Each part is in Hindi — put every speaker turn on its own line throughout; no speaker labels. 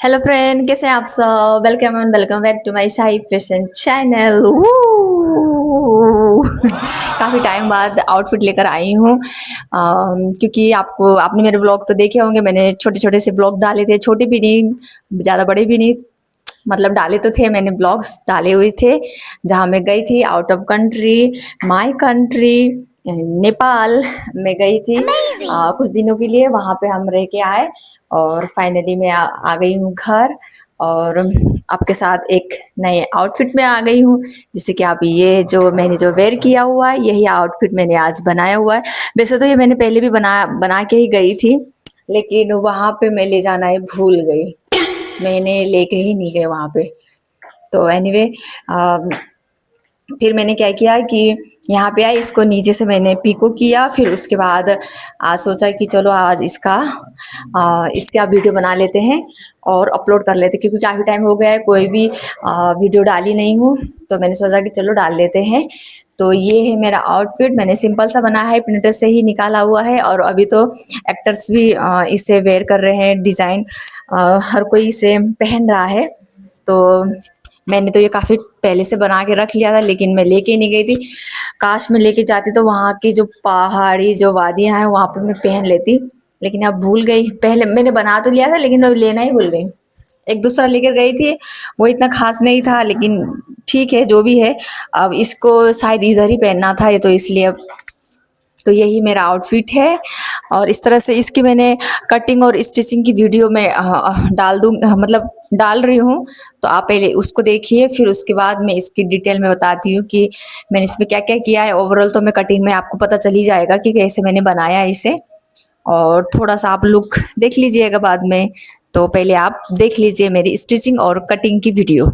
हेलो फ्रेंड, कैसे हैं आप सब। Welcome and welcome back to my Shahi fashion channel. काफ़ी टाइम बाद आउटफिट लेकर आई हूँ, क्योंकि आपने मेरे ब्लॉग तो देखे होंगे। मैंने छोटे छोटे से ब्लॉग डाले थे, छोटे भी नहीं ज़्यादा बड़े भी नहीं, मतलब डाले तो थे। मैंने ब्लॉग्स डाले हुए थे जहाँ मैं गई थी out of country, my country Nepal में गई थी कुछ दिनों के लिए। वहाँ पे हम रह के आए और फाइनली मैं आ गई हूँ घर। और आपके साथ एक नए आउटफिट में आ गई हूँ, जिससे कि आप ये जो मैंने जो वेयर किया हुआ है, यही आउटफिट मैंने आज बनाया हुआ है। वैसे तो ये मैंने पहले भी बना के ही गई थी, लेकिन वहाँ पे मैं ले जाना ही भूल गई। मैंने लेके ही नहीं गए वहाँ पे। तो एनीवे, फिर मैंने क्या किया कि यहाँ पे आई, इसको नीचे से मैंने पीको किया। फिर उसके बाद आज सोचा कि चलो आज इसका वीडियो बना लेते हैं और अपलोड कर लेते हैं, क्योंकि काफ़ी टाइम हो गया है कोई भी वीडियो डाली नहीं हूँ। तो मैंने सोचा कि चलो डाल लेते हैं। तो ये है मेरा आउटफिट, मैंने सिंपल सा बनाया है, प्रिंटर से ही निकाला हुआ है। और अभी तो एक्टर्स भी इसे वेयर कर रहे हैं, डिज़ाइन हर कोई इसे पहन रहा है। तो मैंने तो ये काफ़ी पहले से बना के रख लिया था, लेकिन मैं लेके नहीं गई थी। काश मैं लेके जाती तो वहाँ की जो पहाड़ी जो वादियाँ हैं वहाँ पे मैं पहन लेती, लेकिन अब भूल गई। पहले मैंने बना तो लिया था, लेकिन अब लेना ही भूल गई। एक दूसरा लेकर गई थी, वो इतना खास नहीं था, लेकिन ठीक है जो भी है। अब इसको शायद इधर ही पहनना था, ये तो इसलिए अब तो यही मेरा आउटफिट है। और इस तरह से इसकी मैंने कटिंग और स्टिचिंग की वीडियो में डाल दूँ, मतलब डाल रही हूँ। तो आप पहले उसको देखिए, फिर उसके बाद मैं इसकी डिटेल में बताती हूँ कि मैंने इसमें क्या क्या किया है। ओवरऑल तो मैं कटिंग में आपको पता चल ही जाएगा कि कैसे मैंने बनाया है इसे। और थोड़ा सा आप लुक देख लीजिएगा बाद में। तो पहले आप देख लीजिए मेरी स्टिचिंग और कटिंग की वीडियो।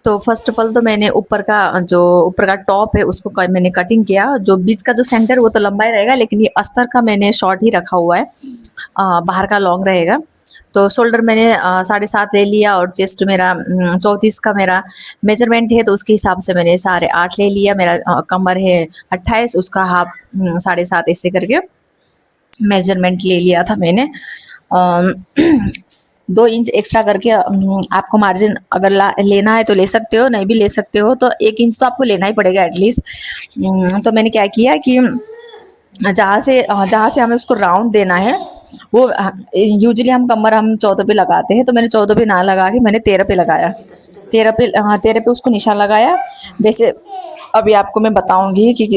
तो फर्स्ट ऑफ ऑल तो मैंने ऊपर का टॉप है उसको मैंने कटिंग किया। जो बीच का जो सेंटर वो तो लंबा ही रहेगा, लेकिन ये अस्तर का मैंने शॉर्ट ही रखा हुआ है। बाहर का लॉन्ग रहेगा। तो शोल्डर मैंने 7.5 ले लिया, और चेस्ट मेरा 34 का मेरा मेजरमेंट है, तो उसके हिसाब से मैंने 8.5 ले लिया। मेरा कमर है 28, उसका हाफ 7.5 ऐसे करके मेजरमेंट ले लिया था मैंने। 2 इंच एक्स्ट्रा करके आपको मार्जिन अगर लेना है तो ले सकते हो, नहीं भी ले सकते हो तो 1 इंच तो आपको लेना ही पड़ेगा एटलीस्ट। तो मैंने क्या किया कि जहाँ से हमें उसको राउंड देना है, वो यूजुअली हम 14 पे लगाते हैं, तो मैंने 14 पे ना लगा के मैंने 13 पे लगाया। 13 पे उसको निशान लगाया। वैसे अभी आपको मैं बताऊंगी कि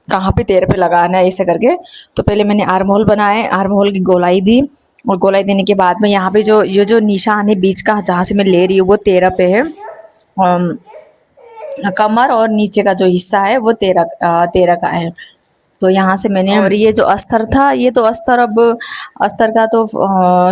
कहाँ पे 13 पे लगाना है ऐसे करके। तो पहले मैंने आर्म होल बनाए, आर्म होल की गोलाई दी, और गोलाई देने के बाद में यहाँ पे ये जो निशान है बीच का जहाँ से मैं ले रही हूँ वो 13 पे है। कमर और नीचे का जो हिस्सा है वो 13 का है। तो यहाँ से मैंने, और ये जो अस्तर था, ये तो अस्तर अब अस्तर का तो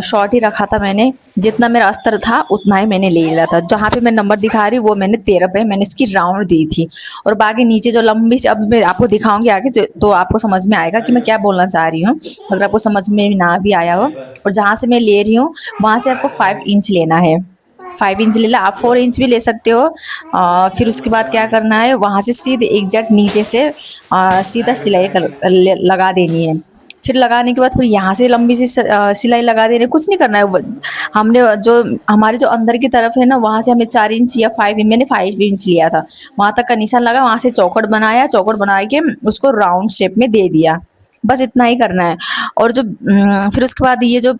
शॉर्ट ही रखा था मैंने। जितना मेरा अस्तर था उतना ही मैंने ले लिया था। जहाँ पे मैं नंबर दिखा रही हूँ वो मैंने 13 पे मैंने इसकी राउंड दी थी। और बाकी नीचे जो लंबी से, अब मैं आपको दिखाऊंगी आगे तो आपको समझ में आएगा कि मैं क्या बोलना चाह रही हूँ, अगर आपको समझ में ना भी आया हो। और जहाँ से मैं ले रही हूँ वहाँ से आपको 5 इंच लेना है। 5 इंच ले ला, आप 4 इंच भी ले सकते हो। फिर उसके बाद क्या करना है, वहाँ से सीधे एग्जैक्ट नीचे से सीधा सिलाई लगा देनी है। फिर लगाने के बाद फिर यहाँ से लंबी सी सिलाई लगा देनी है। कुछ नहीं करना है। हमने जो हमारे जो अंदर की तरफ है ना, वहाँ से हमें 4 इंच या 5 इंच, मैंने 5 इंच लिया था, वहाँ तक का निशान लगा। वहाँ से चौकट बनाया, चौकट बना के उसको राउंड शेप में दे दिया। बस इतना ही करना है। और फिर उसके बाद ये जो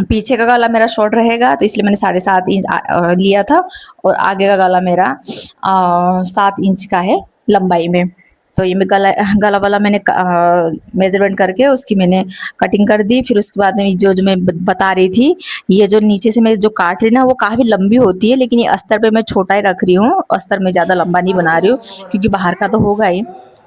पीछे का गला मेरा शॉर्ट रहेगा, तो इसलिए मैंने 7.5 इंच लिया था। और आगे का गला मेरा 7 इंच का है लंबाई में। तो ये मैं गला गला वाला मैंने मेजरमेंट करके उसकी मैंने कटिंग कर दी। फिर उसके बाद में जो मैं बता रही थी, ये जो नीचे से मैं जो काट रही ना वो काफ़ी लंबी होती है, लेकिन ये अस्तर पे मैं छोटा ही रख रही हूँ। अस्तर में ज़्यादा लंबा नहीं बना रही हूँ, क्योंकि बाहर का तो होगा ही।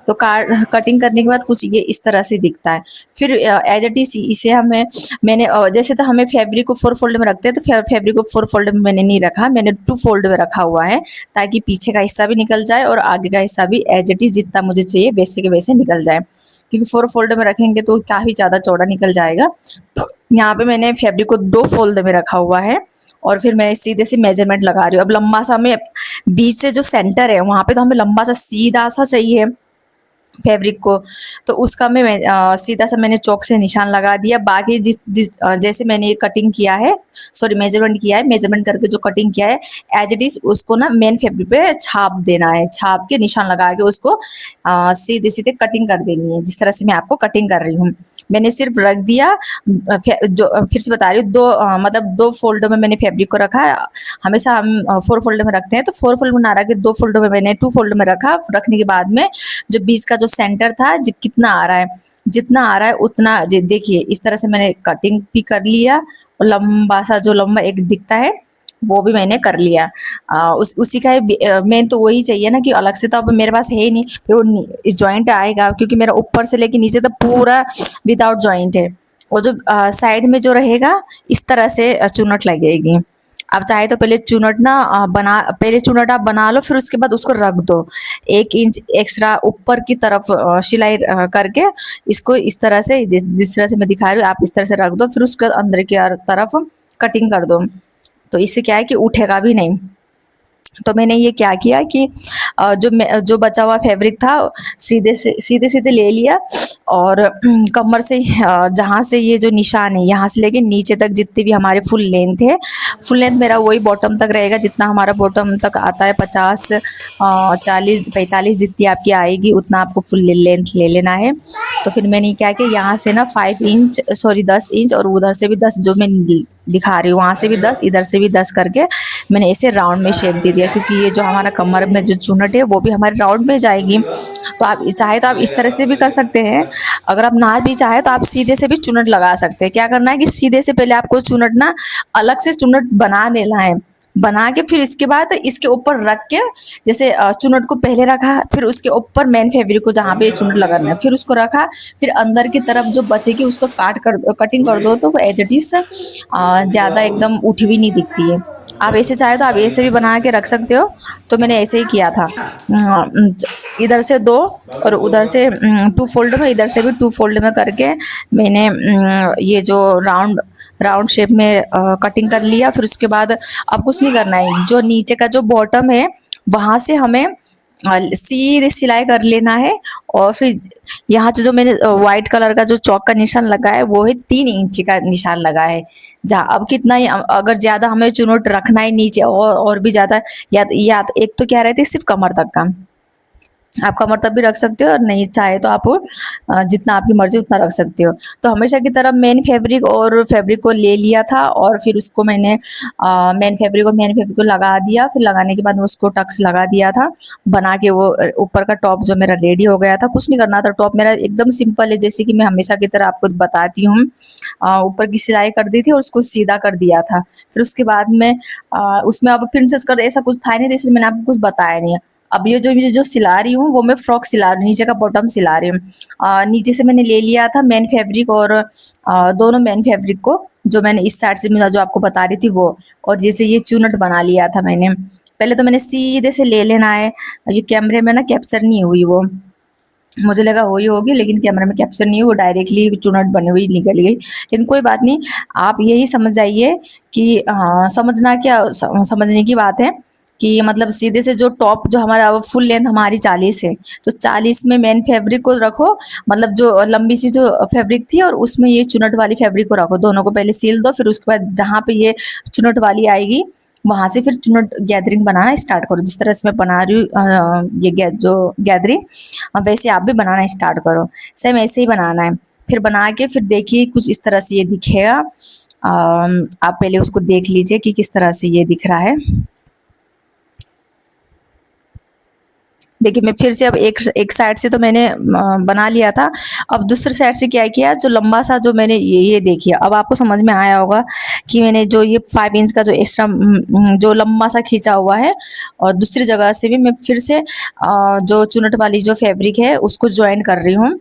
तो कटिंग करने के बाद कुछ ये इस तरह से दिखता है। फिर एज इट इज इसे मैंने जैसे तो हमें फैब्रिक को 4 फोल्ड में रखते हैं, तो फैब्रिक को 4 फोल्ड में मैंने नहीं रखा, मैंने 2 फोल्ड में रखा हुआ है, ताकि पीछे का हिस्सा भी निकल जाए और आगे का हिस्सा भी एज इट इज जितना मुझे चाहिए वैसे के वैसे निकल जाए। क्योंकि 4 फोल्ड में रखेंगे तो काफ़ी ज़्यादा चौड़ा निकल जाएगा। तो यहाँ पे मैंने फैब्रिक को 2 फोल्ड में रखा हुआ है, और फिर मैं सीधे से मेजरमेंट लगा रही हूँ। अब लंबा सा हमें बीच से जो सेंटर है वहाँ पे तो हमें लंबा सा सीधा सा चाहिए। फैब्रिक को। तो उसका मैं सीधा सा मैंने चौक से निशान लगा दिया। बाकी जैसे मैंने ये कटिंग किया है, सॉरी मेजरमेंट किया है, मेजरमेंट करके जो कटिंग किया है एज इट इज उसको ना मेन फैब्रिक पे छाप देना है, छाप के निशान लगा के उसको सीधे सीधे कटिंग कर देनी है, जिस तरह से मैं आपको कटिंग कर रही हूँ। मैंने सिर्फ रख दिया, फिर से बता रही हूँ, मतलब 2 फोल्डों में मैंने फैब्रिक को रखा है। हमेशा हम 4 फोल्डर में रखते हैं, तो 4 फोल्ड में ना रख के 2 फोल्डर में मैंने 2 फोल्ड में रखा। रखने के बाद में जो बीच का जो सेंटर था कितना आ रहा है, जितना आ रहा है उतना देखिए इस तरह से मैंने कटिंग भी कर लिया। और लंबा सा जो लंबा एक दिखता है वो भी मैंने कर लिया। उसी का मेन तो वही चाहिए ना, कि अलग से तो अब मेरे पास है ही नहीं, फिर वो जॉइंट आएगा, क्योंकि मेरा ऊपर से लेके नीचे तक पूरा विदाउट जॉइंट है। और जो साइड में जो रहेगा इस तरह से चुनट लगेगी। आप चाहे तो पहले चुनट ना पहले चुनट आप बना लो, फिर उसके बाद उसको रख दो 1 इंच एक्स्ट्रा ऊपर की तरफ सिलाई करके इसको इस तरह से, जिस तरह से मैं दिखा रही हूँ आप इस तरह से रख दो, फिर उसके अंदर की तरफ कटिंग कर दो। तो इससे क्या है कि उठेगा भी नहीं। तो मैंने ये क्या किया कि जो बचा हुआ फैब्रिक था सीधे सीधे ले लिया, और कमर से जहाँ से ये जो निशान है यहाँ से लेके नीचे तक जितनी भी हमारे फुल लेंथ है, फुल लेंथ मेरा वही बॉटम तक रहेगा, जितना हमारा बॉटम तक आता है 50 40 45 जितनी आपकी आएगी उतना आपको फुल लेंथ ले लेना है। तो फिर मैंने क्या किया, यहाँ से ना 5 इंच सॉरी 10 इंच और उधर से भी 10, जो मैं दिखा रही हूँ वहाँ से भी 10 इधर से भी 10 करके मैंने ऐसे राउंड में शेप दे दिया, क्योंकि ये जो हमारा कमर में जो चुनट है वो भी हमारे राउंड में जाएगी। तो आप चाहे तो आप इस तरह से भी कर सकते हैं। अगर आप ना भी चाहे तो आप सीधे से भी चुनट लगा सकते हैं। क्या करना है कि सीधे से पहले आपको चुनट ना अलग से चुनट बना देना है, बना के फिर इसके बाद इसके ऊपर रख के, जैसे चुनट को पहले रखा, फिर उसके ऊपर मेन फैब्रिक को जहाँ पे चुनट लगाना है फिर उसको रखा, फिर अंदर की तरफ जो बचेगी उसको कटिंग कर दो, तो वो एज इट इज ज़्यादा एकदम उठी हुई नहीं दिखती है। आप ऐसे चाहे तो आप ऐसे भी बना के रख सकते हो। तो मैंने ऐसे ही किया था, इधर से 2 और उधर से 2 फोल्ड में, इधर से भी 2 फोल्ड में करके मैंने ये जो राउंड शेप में कटिंग कर लिया। फिर उसके बाद अब कुछ नहीं करना है, जो नीचे का जो बॉटम है वहाँ से हमें सीधे सिलाई कर लेना है। और फिर यहाँ से जो मैंने व्हाइट कलर का जो चौक का निशान लगा है वो है 3 इंच का निशान लगा है। जहाँ अब कितना ही अगर ज्यादा हमें चुनौट रखना है नीचे और भी ज्यादा, या एक तो क्या रहती है सिर्फ कमर तक का, आप कमर तक भी रख सकते हो, और नहीं चाहे तो आप जितना आपकी मर्जी उतना रख सकते हो। तो हमेशा की तरह मेन फैब्रिक और फैब्रिक को ले लिया था, और फिर उसको मैंने मेन फैब्रिक को लगा दिया। फिर लगाने के बाद मैं उसको टक्स लगा दिया था बना के। वो ऊपर का टॉप जो मेरा रेडी हो गया था, कुछ नहीं करना था, टॉप मेरा एकदम सिंपल है, जैसे कि मैं हमेशा की तरह आपको बताती हूँ। ऊपर की सिलाई कर दी थी और उसको सीधा कर दिया था। फिर उसके बाद में उसमें अब प्रिंसेस कर ऐसा कुछ था नहीं, जैसे मैंने आपको कुछ बताया नहीं है। अब ये जो सिला रही हूँ वो मैं फ्रॉक सिला रही हूँ, नीचे का बॉटम सिला रही हूँ। नीचे से मैंने ले लिया था मेन फैब्रिक, और दोनों मेन फैब्रिक को जो मैंने इस साइड से मैं जो आपको बता रही थी वो, और जैसे ये चुनट बना लिया था मैंने। पहले तो मैंने सीधे से ले लेना है, ये कैमरे में ना कैप्चर नहीं हुई वो, मुझे लगा वही होगी लेकिन कैमरा में कैप्चर नहीं हुई, वो डायरेक्टली चुनट बनी हुई निकल गई। लेकिन कोई बात नहीं, आप यही समझ जाइए कि समझना क्या समझने की बात है कि मतलब सीधे से जो टॉप जो हमारा फुल लेंथ हमारी 40 है, तो 40 में मेन फैब्रिक को रखो, मतलब जो लंबी सी जो फैब्रिक थी और उसमें ये चुनट वाली फैब्रिक को रखो, दोनों को पहले सील दो। फिर उसके बाद जहाँ पे ये चुनट वाली आएगी वहां से फिर चुनट गैदरिंग बनाना स्टार्ट करो, जिस तरह से मैं बना रही हूँ ये जो गैदरिंग, वैसे आप भी बनाना स्टार्ट करो। सेम ऐसे ही बनाना है। फिर बना के फिर देखिए कुछ इस तरह से ये दिखेगा। आप पहले उसको देख लीजिए कि किस तरह से ये दिख रहा है। देखिए मैं फिर से अब एक साइड से तो मैंने बना लिया था, अब दूसरे साइड से क्या किया, जो लंबा सा जो मैंने ये देखिए, अब आपको समझ में आया होगा कि मैंने जो ये 5 इंच का जो एक्स्ट्रा जो लंबा सा खींचा हुआ है, और दूसरी जगह से भी मैं फिर से जो चुनट वाली जो फैब्रिक है उसको ज्वाइन कर रही हूँ।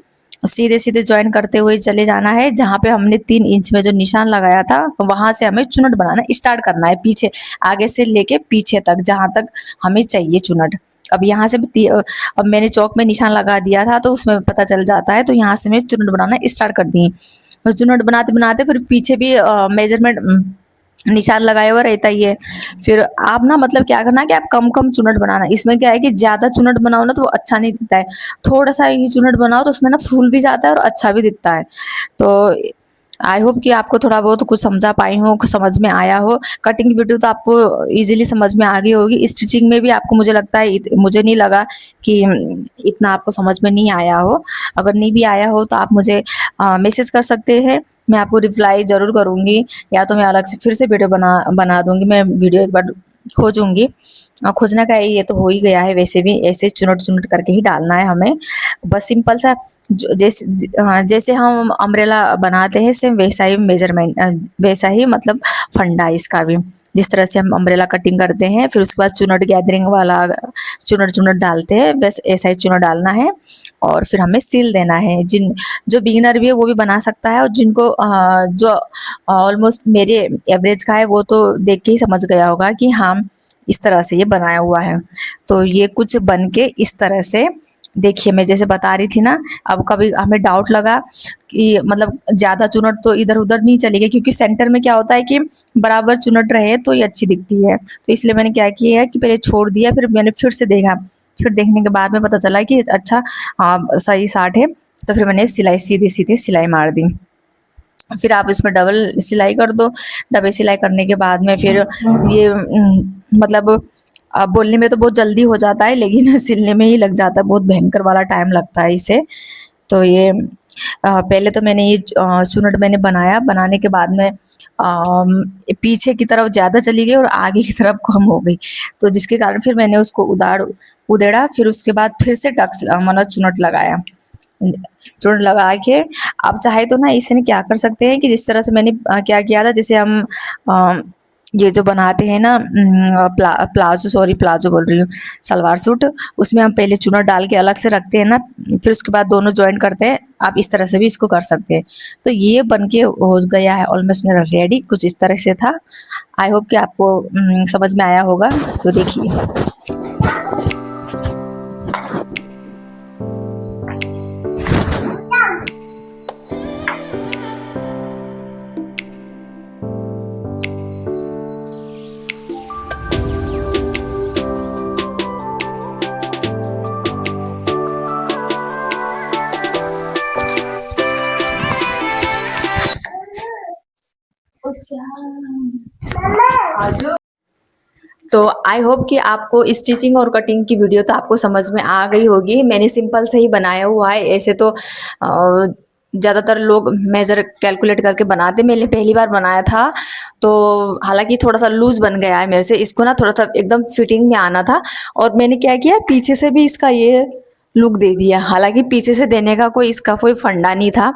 सीधे सीधे ज्वाइन करते हुए चले जाना है, जहाँ पे हमने 3 इंच में जो निशान लगाया था वहां से हमें चुनट बनाना स्टार्ट करना है, पीछे आगे से लेके पीछे तक जहाँ तक हमें चाहिए चुनट। अब यहाँ से अब मैंने चौक में निशान लगा दिया था तो उसमें पता चल जाता है, तो यहाँ से मैं चुनट बनाना स्टार्ट कर दी। और चुनट बनाते बनाते फिर पीछे भी मेजरमेंट निशान लगाया हुआ रहता ही है। फिर आप ना मतलब क्या करना कि आप कम कम चुनट बनाना। इसमें क्या है कि ज्यादा चुनट बनाओ ना तो वो अच्छा नहीं दिखता है, थोड़ा सा ही चुनट बनाओ तो उसमें ना फूल भी जाता है और अच्छा भी दिखता है। तो आई होप कि आपको थोड़ा बहुत कुछ समझा पाई हो, कुछ समझ में आया हो। कटिंग की वीडियो तो आपको इजीली समझ में आ गई होगी, स्टिचिंग में भी आपको मुझे लगता है मुझे नहीं लगा कि इतना आपको समझ में नहीं आया हो। अगर नहीं भी आया हो तो आप मुझे मैसेज कर सकते हैं, मैं आपको रिप्लाई ज़रूर करूँगी, या तो मैं अलग से फिर से वीडियो बना बना दूँगी। मैं वीडियो एक बार खोजूँगी। खोजना का ये तो हो ही गया है, वैसे भी ऐसे चुनट-चुनट करके ही डालना है हमें। बस सिंपल सा जैसे हम अम्ब्रेला बनाते हैं सेम वैसा ही मेजरमेंट, वैसा ही मतलब फंडा है इसका भी। जिस तरह से हम अम्ब्रेला कटिंग करते हैं फिर उसके बाद चुनट गैदरिंग वाला चुनट चुनट डालते हैं, बस ऐसा ही चुनट डालना है और फिर हमें सिल देना है। जो बिगिनर भी है वो भी बना सकता है, और जिनको जो ऑलमोस्ट मेरे एवरेज का है वो तो देख के ही समझ गया होगा कि हाँ इस तरह से ये बनाया हुआ है। तो ये कुछ बन के इस तरह से देखिए, मैं जैसे बता रही थी ना, अब कभी हमें डाउट लगा कि मतलब ज़्यादा चुनट तो इधर-उधर नहीं चलेगी, क्योंकि सेंटर में क्या होता है कि बराबर चुनट रहे तो ये अच्छी दिखती है। तो इसलिए मैंने क्या किया है कि पहले छोड़ दिया, फिर मैंने फिर से देखा। फिर देखने के बाद में पता चला कि अच्छा सही साट है, तो फिर मैंने सिलाई सीधे-सीधे सिलाई मार दी। फिर आप इसमें डबल सिलाई कर दो। डबल सिलाई करने के बाद में फिर ये मतलब बोलने में तो बहुत जल्दी हो जाता है लेकिन सिलने में ही लग जाता है, बहुत भयंकर वाला टाइम लगता है इसे। तो ये पहले तो मैंने ये चुनट मैंने बनाया, बनाने के बाद में पीछे की तरफ ज़्यादा चली गई और आगे की तरफ कम हो गई, तो जिसके कारण फिर मैंने उसको उधेड़ा। फिर उसके बाद फिर से टक्स मतलब चुनट लगाया। चुनट लगा के आप चाहे तो ना इसे क्या कर सकते हैं कि जिस तरह से मैंने क्या किया था, जैसे हम अ, ये जो बनाते हैं ना प्लाजो, सॉरी प्लाजो बोल रही हूँ, सलवार सूट, उसमें हम पहले चुनट डाल के अलग से रखते हैं ना, फिर उसके बाद दोनों जॉइन करते हैं। आप इस तरह से भी इसको कर सकते हैं। तो ये बन के हो गया है ऑलमोस्ट मेरा रेडी, कुछ इस तरह से था। आई होप कि आपको समझ में आया होगा। तो देखिए, तो आई होप कि आपको स्टिचिंग और कटिंग की वीडियो तो आपको समझ में आ गई होगी। मैंने सिंपल से ही बनाया हुआ है, ऐसे तो ज़्यादातर लोग मेजर कैलकुलेट करके बनाते, मैंने पहली बार बनाया था तो हालांकि थोड़ा सा लूज बन गया है मेरे से। इसको ना थोड़ा सा एकदम फिटिंग में आना था, और मैंने क्या किया पीछे से भी इसका ये लुक दे दिया। हालांकि पीछे से देने का कोई इसका कोई फंडा नहीं था।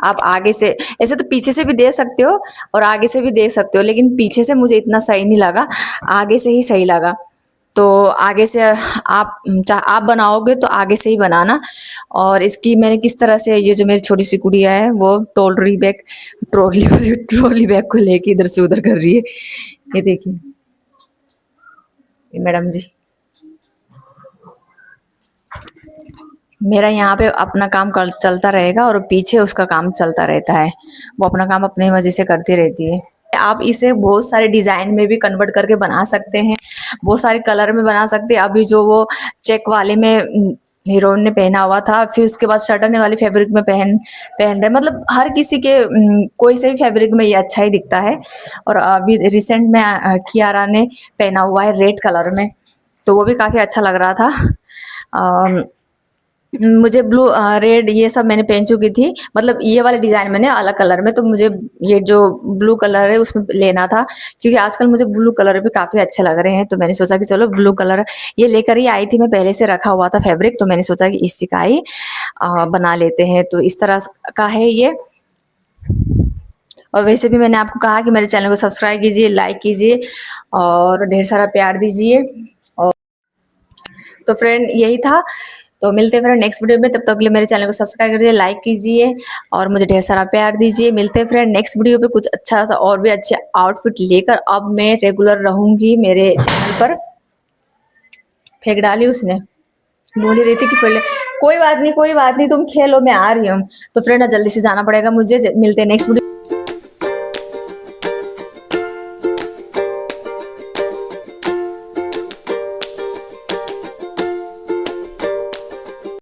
आप आगे से ऐसे तो पीछे से भी दे सकते हो और आगे से भी दे सकते हो, लेकिन पीछे से मुझे इतना सही नहीं लगा, आगे से ही सही लगा। तो आगे से आप बनाओगे तो आगे से ही बनाना। और इसकी मैंने किस तरह से, ये जो मेरी छोटी सी गुड़िया है वो ट्रॉली बैग को लेके इधर से उधर कर रही है। ये देखिए, ये मैडम जी, मेरा यहाँ पे अपना काम चलता रहेगा और पीछे उसका काम चलता रहता है, वो अपना काम अपनी मर्जी से करती रहती है। आप इसे बहुत सारे डिजाइन में भी कन्वर्ट करके बना सकते हैं, बहुत सारे कलर में बना सकते हैं। अभी जो वो चेक वाले में हीरोइन ने पहना हुआ था, फिर उसके बाद शटन वाली फैब्रिक में पहन पहन रहे, मतलब हर किसी के कोई से भी फैब्रिक में ये अच्छा ही दिखता है। और अभी रिसेंट में कियारा ने पहना हुआ है रेड कलर में, तो वो भी काफी अच्छा लग रहा था। मुझे ब्लू रेड ये सब मैंने पहन चुकी थी, मतलब ये वाले डिजाइन मैंने अलग कलर में, तो मुझे ये जो ब्लू कलर है उसमें लेना था, क्योंकि आजकल मुझे ब्लू कलर भी काफी अच्छे लग रहे हैं। तो मैंने सोचा कि चलो ब्लू कलर ये लेकर ही आई थी, मैं पहले से रखा हुआ था फैब्रिक, तो मैंने सोचा कि इसी का ही बना लेते हैं। तो इस तरह का है ये। और वैसे भी मैंने आपको कहा कि मेरे चैनल को सब्सक्राइब कीजिए, लाइक कीजिए और ढेर सारा प्यार दीजिए। और तो फ्रेंड यही था, तो मिलते हैं फिर नेक्स्ट वीडियो में। तब तक के लिए मेरे चैनल को सब्सक्राइब करिए, लाइक कीजिए और मुझे ढेर सारा प्यार दीजिए। मिलते हैं फ्रेंड नेक्स्ट वीडियो पे कुछ अच्छा सा और भी अच्छे आउटफिट लेकर। अब मैं रेगुलर रहूंगी मेरे चैनल पर। फेंक डाली उसने, बोल ही रही थी कि पहले कोई बात नहीं कोई बात नहीं तुम खेलो, मैं आ रही हूँ। तो फ्रेंड जल्दी से जाना पड़ेगा मुझे, मिलते हैं नेक्स्ट वीडियो।